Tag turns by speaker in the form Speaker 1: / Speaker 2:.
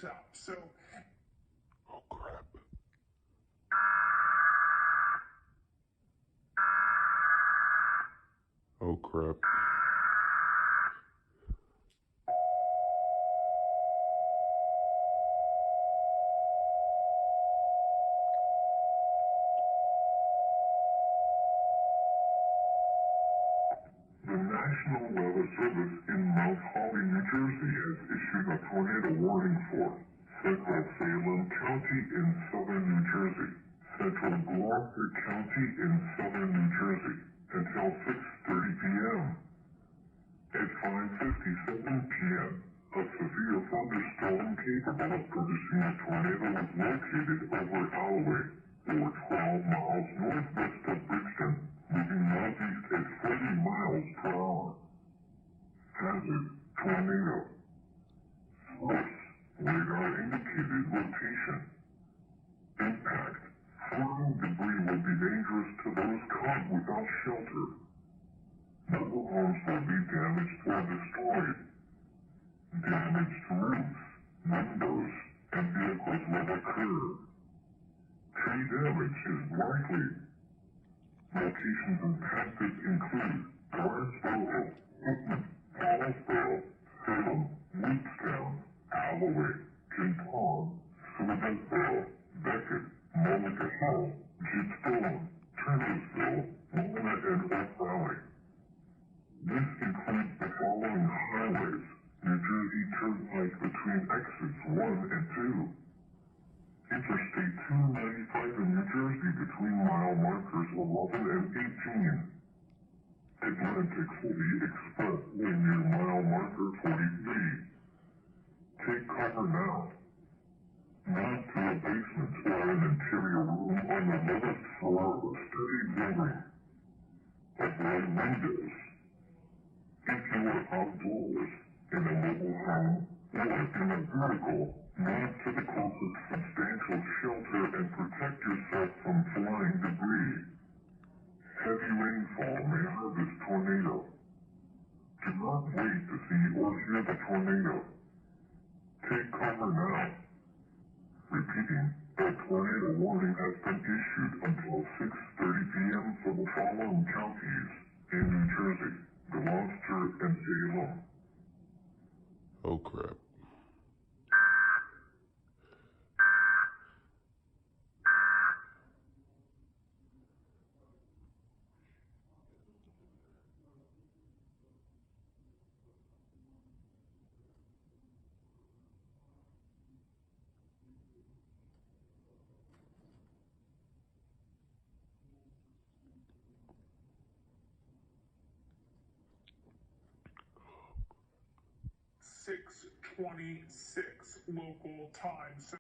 Speaker 1: picked up. So,
Speaker 2: oh crap. Oh crap.
Speaker 1: the National Weather Service in Mount Holly, New Jersey has issued a tornado warning for Central Salem County in southern New Jersey, Central Gloucester County in southern New Jersey until 6:30 p.m. At 5:57 p.m., a severe thunderstorm capable of producing a tornado was located over Alloway, or 12 miles northwest of Bridgeton, moving northeast at 40 miles per hour. Hazard: tornado. Source: radar indicated location. Impact: falling debris will be dangerous to those caught without shelter. Mobile homes will be damaged or destroyed. Damaged roofs, windows, and vehicles will occur. Tree damage is likely. Locations impacted include Barnesboro, Whitman, Paulsboro, Salem, Woodstown, Alloway, Kinton, Silversboro, Beckett, Mulligan Hill, Gibbsboro, Turnersville, Walnut, and Oak Valley. This includes the following highways: New Jersey Turnpike between exits 1 and 2. Interstate 295 in New Jersey between mile markers 11 and 18. Atlantic City Expressway near mile marker 43. Take cover now. Move to a basement or an interior room on the lowest floor of a steady building. Avoid windows. If you are outdoors, in a mobile home, or in a vehicle, move to the closest substantial shelter and protect yourself from flying debris. Heavy rainfall may harvest tornado. Do not wait to see or hear the tornado. Take cover now. Repeating, a tornado warning has been issued until 6:30 p.m. for the following counties in New Jersey: Gloucester and Salem.
Speaker 2: Oh crap.
Speaker 1: (6:26) local time.